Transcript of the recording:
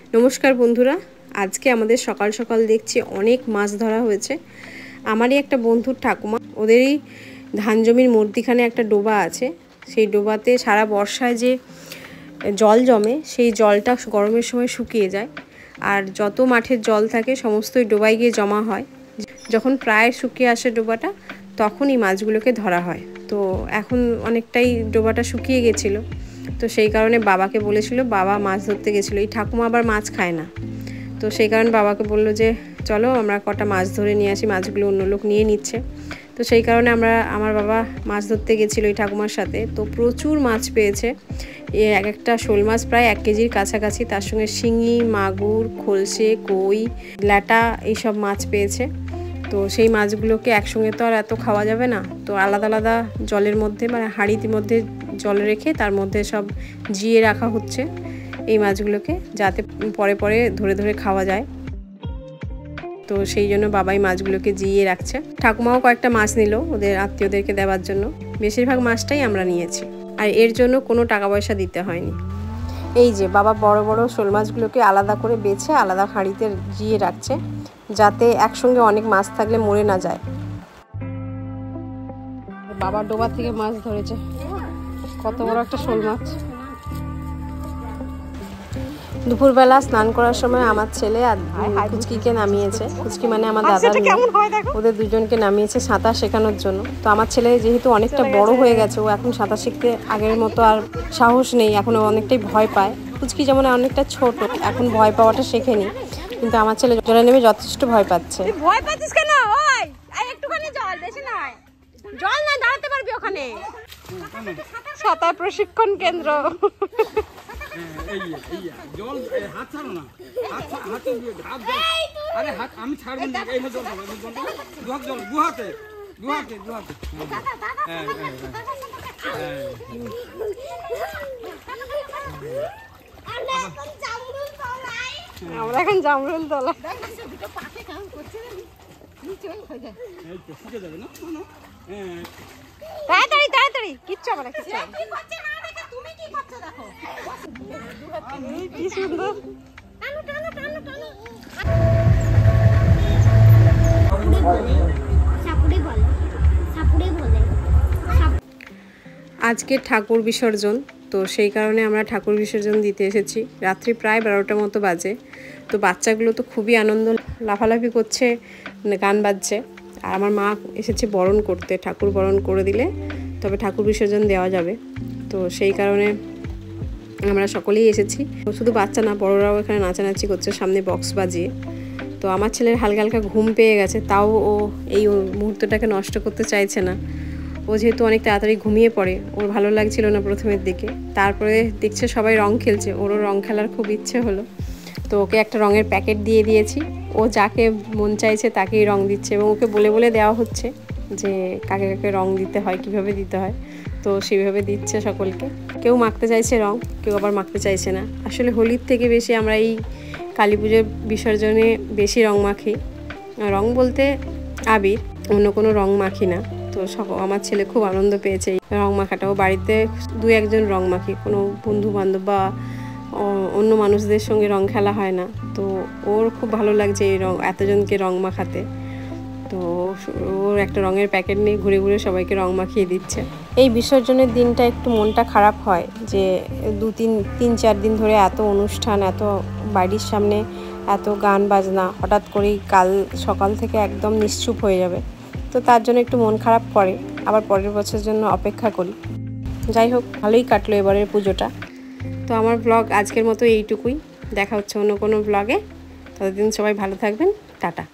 নমস্কার বন্ধুরা, আজকে আমাদের সকাল সকাল দেখছি অনেক মাছ ধরা হয়েছে। আমারই একটা বন্ধুর ঠাকুমা, ওদেরই ধান জমির মধ্যিখানে একটা ডোবা আছে। সেই ডোবাতে সারা বর্ষায় যে জল জমে, সেই জলটা গরমের সময় শুকিয়ে যায়, আর যত মাঠের জল থাকে সমস্তই ডোবায় গিয়ে জমা হয়। যখন প্রায় শুকিয়ে আসে ডোবাটা, তখন এই মাছগুলোকে ধরা হয়। তো এখন অনেকটাই ডোবাটা শুকিয়ে গেছিলো, তো সেই কারণে বাবাকে বলেছিল, বাবা মাছ ধরতে গেছিলো। এই ঠাকুমা আবার মাছ খায় না, তো সেই কারণে বাবাকে বললো যে চলো আমরা কটা মাছ ধরে নিয়ে আসি, মাছগুলো অন্য লোক নিয়ে নিচ্ছে। তো সেই কারণে আমার বাবা মাছ ধরতে গেছিলো এই ঠাকুমার সাথে। তো প্রচুর মাছ পেয়েছে। এক একটা শোল মাছ প্রায় 1 কেজির কাছাকাছি, তার সঙ্গে শিঙি, মাগুর, খলসে, কই, ল্যাটা এইসব মাছ পেয়েছে। তো সেই মাছগুলোকে একসঙ্গে তো আর এত খাওয়া যাবে না, তো আলাদা আলাদা জলের মধ্যে, মানে হাঁড়ির মধ্যে জল রেখে তার মধ্যে সব জিয়ে রাখা হচ্ছে এই মাছগুলোকে, যাতে পরে পরে ধরে ধরে খাওয়া যায়। তো সেই জন্য বাবাই মাছগুলোকে জিয়ে রাখছে। ঠাকুমাও কয়েকটা মাছ নিল ওদের আত্মীয়দেরকে দেওয়ার জন্য। বেশিরভাগ মাছটাই আমরা নিয়েছি, আর এর জন্য কোনো টাকা পয়সা দিতে হয়নি। এই যে বাবা বড় বড় শোল মাছগুলোকে আলাদা করে বেছে আলাদা হাঁড়িতে জিয়ে রাখছে, যাতে একসঙ্গে অনেক মাছ থাকলে মরে না যায়। বাবা ডোবা থেকে মাছ ধরেছে, কত বড় একটা শোল মাছ। দুপুরবেলা স্নান করার সময় আমার ছেলে আর কুচকিকে নামিয়েছে। কুচকি মানে আমার দাদা, ওদের দুজনকে নামিয়েছে সাঁতার শেখানোর জন্য। তো আমার ছেলে যেহেতু অনেকটা বড় হয়ে গেছে, ও এখন সাঁতার শিখতে আগের মতো আর সাহস নেই, এখন অনেকটাই ভয় পায়। কুচকি যেমন অনেকটা ছোট, এখন ভয় পাওয়াটা শেখেনি, কিন্তু আমার ছেলে জলে নেমে যথেষ্ট ভয় পাচ্ছে। ভয় পাচ্ছিস কেন? ওই একটুখানি জল, বেশি নয়, জল না, দাঁড়াতে পারবি ওখানে। সাঁতার প্রশিক্ষণ কেন্দ্র। আমি ছাড়বো না, এই জল জল গুহাতে গুহাতে গুহাতে। আমরা এখন জামরুল তলা। তাড়াতাড়ি তাড়াতাড়ি, কিচ্ছু হবে না, কিচ্ছু হবে না। কি সুন্দর। আজকে ঠাকুর বিসর্জন, তো সেই কারণে আমরা ঠাকুর বিসর্জন দিতে এসেছি। রাত্রি প্রায় 12টার মতো বাজে। তো বাচ্চাগুলো তো খুবই আনন্দ, লাফালাফি করছে, গান বাজছে। আর আমার মা এসেছে বরণ করতে, ঠাকুর বরণ করে দিলে তবে ঠাকুর বিসর্জন দেওয়া যাবে। তো সেই কারণে আমরা সকলেই এসেছি। শুধু বাচ্চা না, বড়রাও এখানে নাচানাচি করছে সামনে বক্স বাজিয়ে। তো আমার ছেলের হালকা হালকা ঘুম পেয়ে গেছে, তাও ও এই মুহূর্তটাকে নষ্ট করতে চাইছে না। ও যেহেতু অনেক তাড়াতাড়ি ঘুমিয়ে পড়ে, ওর ভালো লাগছিল না প্রথমের দিকে। তারপরে দেখছে সবাই রং খেলছে, ওরও রং খেলার খুব ইচ্ছে হলো। তো ওকে একটা রঙের প্যাকেট দিয়ে দিয়েছি, ও যাকে মন চাইছে তাকেই রং দিচ্ছে, এবং ওকে বলে বলে দেওয়া হচ্ছে যে কাকে কাকে রং দিতে হয়, কিভাবে দিতে হয়। তো সেইভাবে দিচ্ছে সকলকে। কেউ মাখতে চাইছে রং, কেউ আবার মাখতে চাইছে না। আসলে হোলির থেকে বেশি আমরা এই কালী পুজোর বিসর্জনে বেশি রং মাখি। রং বলতে আবির, অন্য কোনো রং মাখি না। তো আমার ছেলে খুব আনন্দ পেয়েছে এই রং মাখাটাও। বাড়িতে 2-1 জন রং মাখি, কোনো বন্ধু বান্ধব বা অন্য মানুষদের সঙ্গে রং খেলা হয় না। তো ওর খুব ভালো লাগছে এই রং, এতজনকে রং মাখাতে। তো ওর একটা রঙের প্যাকেট নিয়ে ঘুরে ঘুরে সবাইকে রং মাখিয়ে দিচ্ছে। এই বিসর্জনের দিনটা একটু মনটা খারাপ হয়, যে 3-4 দিন ধরে এত অনুষ্ঠান, এত বাড়ির সামনে এত গান বাজনা, হঠাৎ করেই কাল সকাল থেকে একদম নিশ্চুপ হয়ে যাবে। তো তার জন্য একটু মন খারাপ করে, আবার পরের বছরের জন্য অপেক্ষা করি। যাই হোক, ভালোই কাটলো এবারের পুজোটা। তো আমার ব্লগ আজকের মতো এইটুকুই। দেখা হচ্ছে অন্য কোনো ব্লগে। ততদিন সবাই ভালো থাকবেন। টাটা।